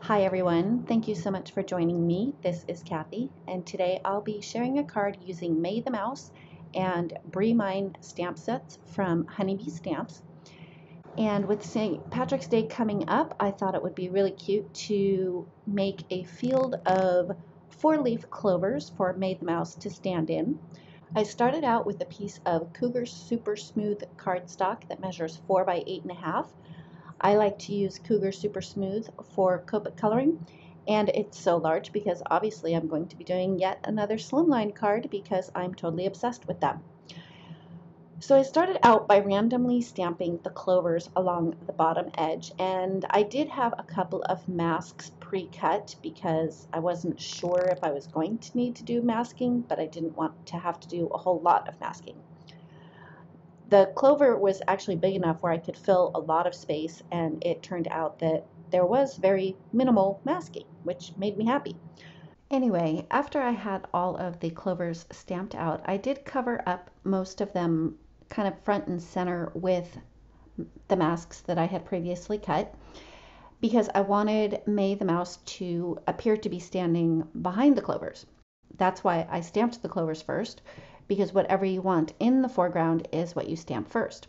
Hi everyone, thank you so much for joining me. This is Kathy, and today I'll be sharing a card using Mae the Mouse and Brie Mine stamp sets from Honeybee Stamps. And with St. Patrick's Day coming up, I thought it would be really cute to make a field of 4-leaf clovers for Mae the Mouse to stand in. I started out with a piece of Cougar Super Smooth cardstock that measures 4 by 8.5. I like to use Cougar Super Smooth for Copic coloring, and it's so large because obviously I'm going to be doing yet another Slimline card because I'm totally obsessed with them. So I started out by randomly stamping the clovers along the bottom edge, and I did have a couple of masks pre-cut because I wasn't sure if I was going to need to do masking, but I didn't want to have to do a whole lot of masking. The clover was actually big enough where I could fill a lot of space, and it turned out that there was very minimal masking, which made me happy. Anyway, after I had all of the clovers stamped out, I did cover up most of them kind of front and center with the masks that I had previously cut because I wanted Mae the Mouse to appear to be standing behind the clovers. That's why I stamped the clovers first, because whatever you want in the foreground is what you stamp first.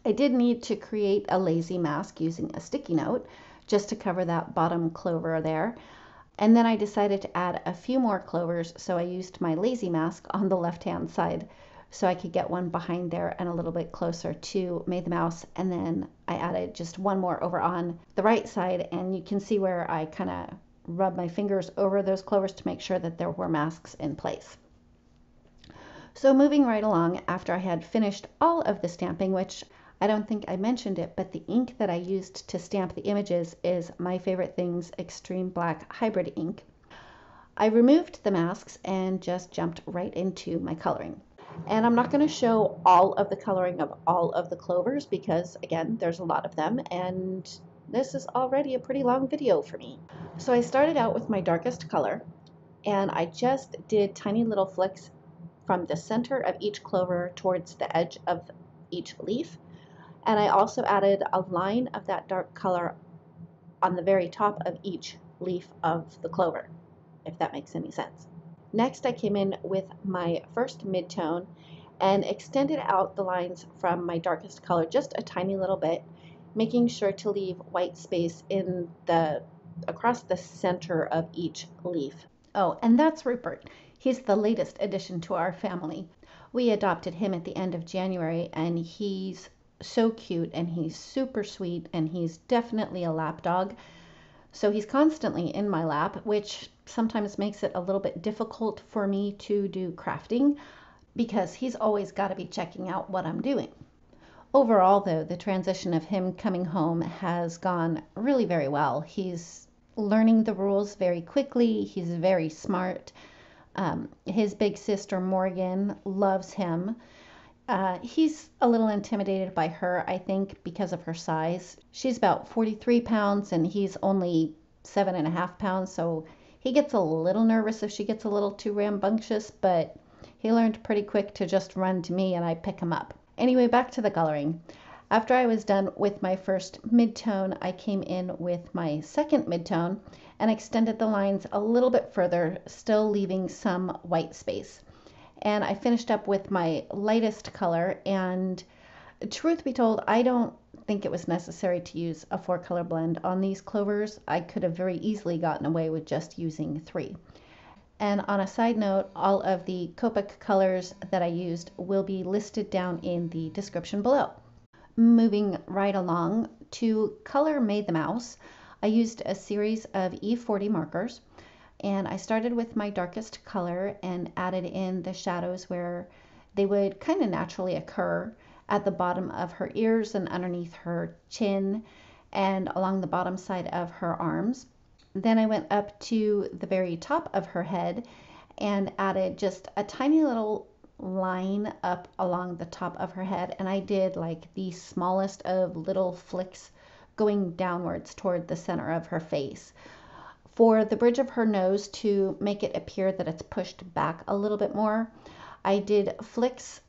I did need to create a lazy mask using a sticky note just to cover that bottom clover there. And then I decided to add a few more clovers, so I used my lazy mask on the left-hand side so I could get one behind there and a little bit closer to Mae the Mouse. And then I added just one more over on the right side, and you can see where I kind of rub my fingers over those clovers to make sure that there were masks in place. So moving right along, after I had finished all of the stamping, which I don't think I mentioned it, but the ink that I used to stamp the images is My Favorite Things Extreme Black Hybrid ink. I removed the masks and just jumped right into my coloring. And I'm not going to show all of the coloring of all of the clovers because, again, there's a lot of them, and this is already a pretty long video for me. So I started out with my darkest color, and I just did tiny little flicks from the center of each clover towards the edge of each leaf. And I also added a line of that dark color on the very top of each leaf of the clover, if that makes any sense. Next, I came in with my first midtone and extended out the lines from my darkest color just a tiny little bit, making sure to leave white space in across the center of each leaf. Oh, and that's Rupert. He's the latest addition to our family. We adopted him at the end of January, and he's so cute, and he's super sweet, and he's definitely a lap dog. So he's constantly in my lap, which sometimes makes it a little bit difficult for me to do crafting because he's always got to be checking out what I'm doing. Overall, though, the transition of him coming home has gone really very well. He's learning the rules very quickly. He's very smart. His big sister Morgan loves him. He's a little intimidated by her, I think, because of her size. She's about 43 pounds and he's only 7.5 pounds, so he gets a little nervous if she gets a little too rambunctious, but he learned pretty quick to just run to me and I pick him up. Anyway, back to the coloring. After I was done with my first midtone, I came in with my second midtone and extended the lines a little bit further, still leaving some white space. And I finished up with my lightest color, and truth be told, I don't think it was necessary to use a 4-color blend on these clovers. I could have very easily gotten away with just using 3. And on a side note, all of the Copic colors that I used will be listed down in the description below. Moving right along, to color Mae the Mouse, I used a series of E40 markers, and I started with my darkest color and added in the shadows where they would kind of naturally occur at the bottom of her ears and underneath her chin and along the bottom side of her arms. Then I went up to the very top of her head and added just a tiny little line up along the top of her head, and I did like the smallest of little flicks going downwards toward the center of her face. For the bridge of her nose, to make it appear that it's pushed back a little bit more, I did flicks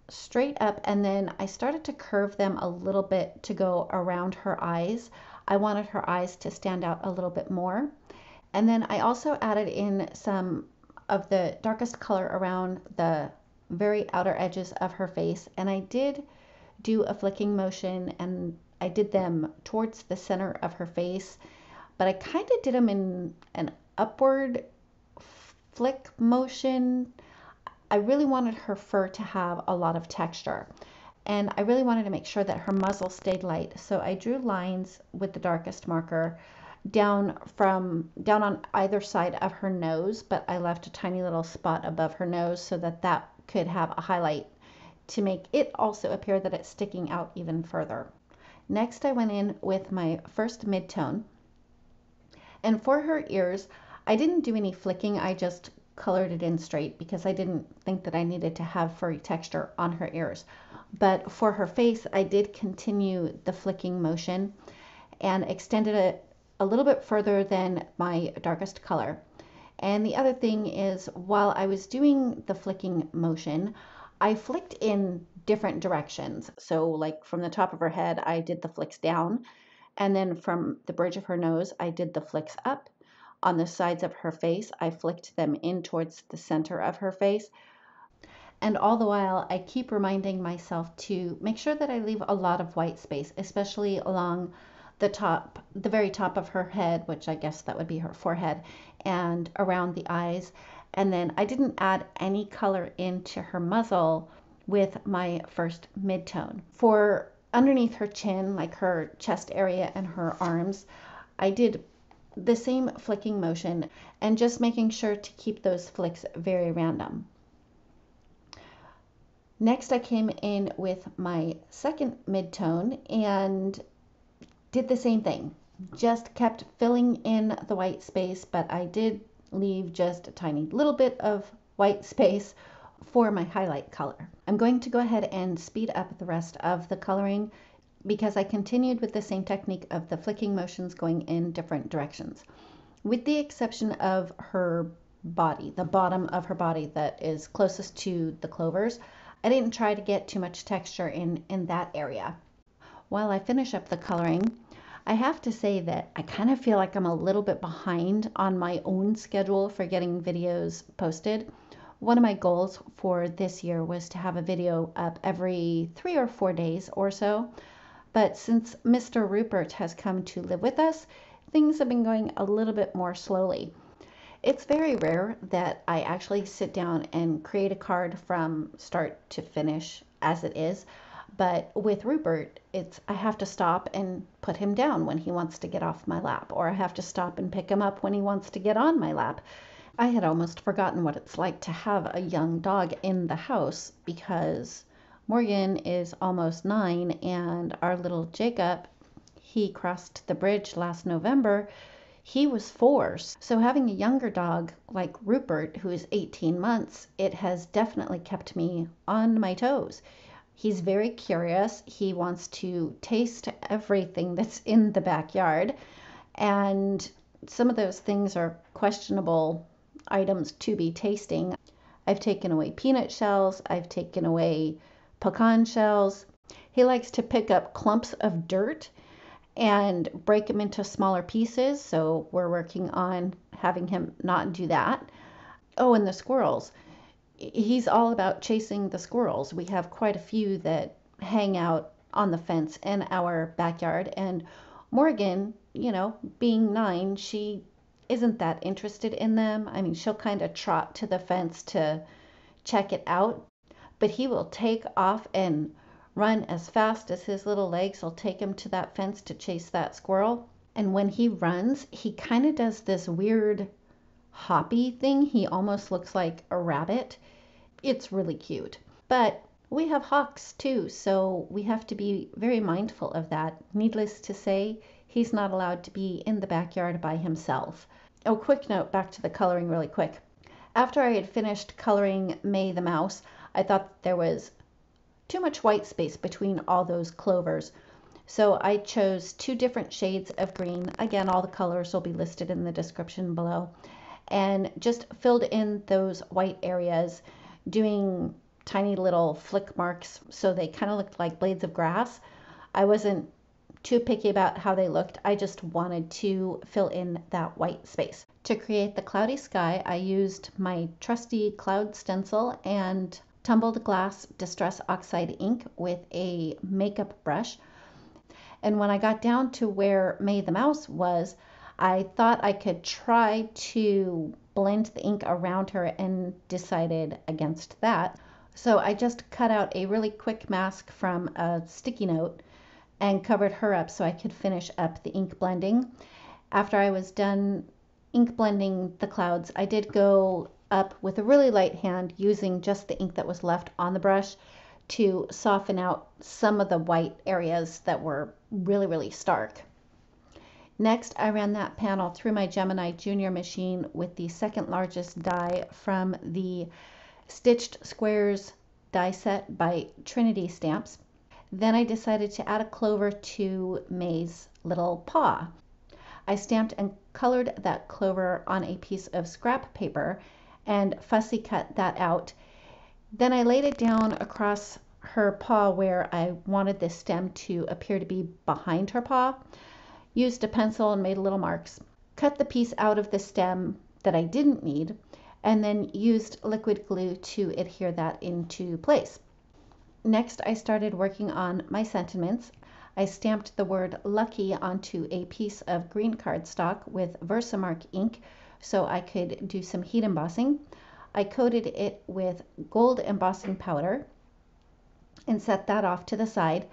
straight up, and then I started to curve them a little bit to go around her eyes. I wanted her eyes to stand out a little bit more. And then I also added in some of the darkest color around the very outer edges of her face. And I did do a flicking motion, and I did them towards the center of her face, but I kind of did them in an upward flick motion. I really wanted her fur to have a lot of texture, and I really wanted to make sure that her muzzle stayed light. So I drew lines with the darkest marker down on either side of her nose, but I left a tiny little spot above her nose so that that could have a highlight to make it also appear that it's sticking out even further. Next, I went in with my first mid-tone, and for her ears, I didn't do any flicking. I just colored it in straight because I didn't think that I needed to have furry texture on her ears. But for her face, I did continue the flicking motion and extended it a little bit further than my darkest color. And the other thing is, while I was doing the flicking motion, I flicked in different directions. So like from the top of her head, I did the flicks down, and then from the bridge of her nose, I did the flicks up. On the sides of her face, I flicked them in towards the center of her face. And all the while, I keep reminding myself to make sure that I leave a lot of white space, especially along the very top of her head, which I guess that would be her forehead, and around the eyes. And then I didn't add any color into her muzzle with my first mid-tone. For underneath her chin, like her chest area and her arms, I did the same flicking motion and just making sure to keep those flicks very random. Next, I came in with my second mid-tone and did the same thing. Just kept filling in the white space, but I did leave just a tiny little bit of white space for my highlight color. I'm going to go ahead and speed up the rest of the coloring because I continued with the same technique of the flicking motions going in different directions. With the exception of her body, the bottom of her body that is closest to the clovers, I didn't try to get too much texture in that area. While I finish up the coloring, I have to say that I kind of feel like I'm a little bit behind on my own schedule for getting videos posted. One of my goals for this year was to have a video up every 3 or 4 days or so. But since Mr. Rupert has come to live with us, things have been going a little bit more slowly. It's very rare that I actually sit down and create a card from start to finish as it is. But with Rupert, I have to stop and put him down when he wants to get off my lap, or I have to stop and pick him up when he wants to get on my lap. I had almost forgotten what it's like to have a young dog in the house because Morgan is almost 9 and our little Jacob, he crossed the bridge last November. He was 4. So having a younger dog like Rupert, who is 18 months, it has definitely kept me on my toes. He's very curious. He wants to taste everything that's in the backyard. And some of those things are questionable items to be tasting. I've taken away peanut shells. I've taken away pecan shells. He likes to pick up clumps of dirt and break them into smaller pieces. So we're working on having him not do that. Oh, and the squirrels. He's all about chasing the squirrels. We have quite a few that hang out on the fence in our backyard. And Morgan, being 9, she isn't that interested in them. I mean, she'll kind of trot to the fence to check it out, but he will take off and run as fast as his little legs will take him to that fence to chase that squirrel. And when he runs, he kind of does this weird hoppy thing. He almost looks like a rabbit. It's really cute. But we have hawks too, so we have to be very mindful of that. Needless to say, he's not allowed to be in the backyard by himself. Oh, quick note, back to the coloring really quick. After I had finished coloring Mae the Mouse, I thought there was too much white space between all those clovers. So I chose 2 different shades of green. Again, all the colors will be listed in the description below. And just filled in those white areas, doing tiny little flick marks so they kind of looked like blades of grass. I wasn't too picky about how they looked. I just wanted to fill in that white space. To create the cloudy sky, I used my trusty cloud stencil and tumbled glass Distress Oxide ink with a makeup brush. And when I got down to where Mae the Mouse was, I thought I could try to blend the ink around her and decided against that. So I just cut out a really quick mask from a sticky note and covered her up so I could finish up the ink blending. After I was done ink blending the clouds, I did go up with a really light hand using just the ink that was left on the brush to soften out some of the white areas that were really stark. Next, I ran that panel through my Gemini Junior machine with the second largest die from the Stitched Squares die set by Trinity Stamps. Then I decided to add a clover to Mae's little paw. I stamped and colored that clover on a piece of scrap paper and fussy cut that out. Then I laid it down across her paw where I wanted this stem to appear to be behind her paw. Used a pencil and made little marks. Cut the piece out of the stem that I didn't need, and then used liquid glue to adhere that into place. Next, I started working on my sentiments. I stamped the word lucky onto a piece of green cardstock with Versamark ink so I could do some heat embossing. I coated it with gold embossing powder and set that off to the side.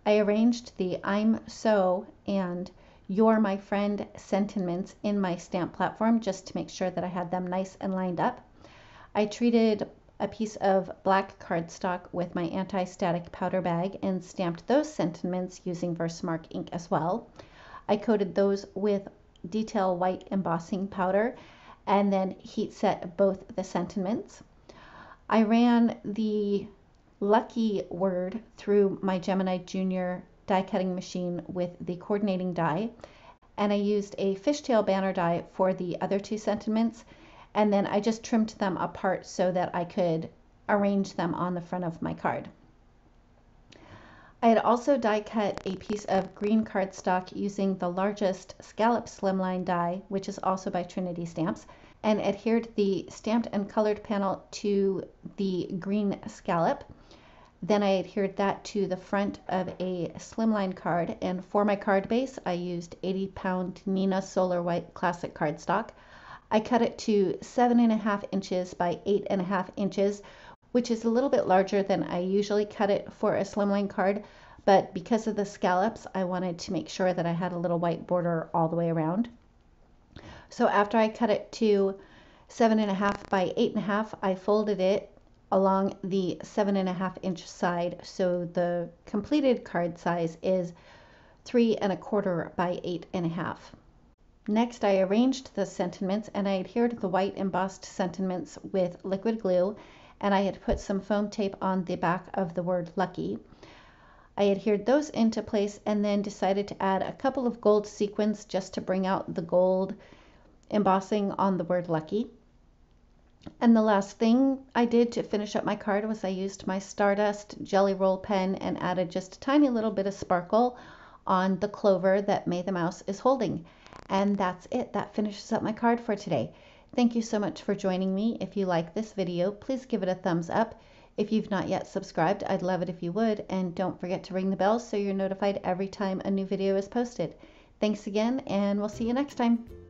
I arranged the I'm so and You're my friend sentiments in my stamp platform just to make sure that I had them nice and lined up. I treated a piece of black cardstock with my anti-static powder bag and stamped those sentiments using Versamark ink as well. I coated those with detail white embossing powder and then heat set both the sentiments. I ran the lucky word through my Gemini Junior die cutting machine with the coordinating die, and I used a fishtail banner die for the other two sentiments, and then I just trimmed them apart so that I could arrange them on the front of my card. I had also die cut a piece of green cardstock using the largest scallop Slimline die, which is also by Trinity Stamps, and adhered the stamped and colored panel to the green scallop. Then I adhered that to the front of a Slimline card, and for my card base I used 80-pound Nina Solar White Classic cardstock. I cut it to 7.5 inches by 8.5 inches, which is a little bit larger than I usually cut it for a Slimline card, but because of the scallops I wanted to make sure that I had a little white border all the way around. So after I cut it to 7.5 by 8.5, I folded it along the 7.5 inch side, so the completed card size is 3.25 by 8.5. Next, I arranged the sentiments and I adhered the white embossed sentiments with liquid glue, and I had put some foam tape on the back of the word lucky. I adhered those into place and then decided to add a couple of gold sequins just to bring out the gold embossing on the word lucky. And the last thing I did to finish up my card was I used my Stardust Jelly Roll pen and added just a tiny little bit of sparkle on the clover that Mae the Mouse is holding. And that's it. That finishes up my card for today. Thank you so much for joining me. If you like this video, please give it a thumbs up. If you've not yet subscribed, I'd love it if you would. And don't forget to ring the bell so you're notified every time a new video is posted. Thanks again, and we'll see you next time.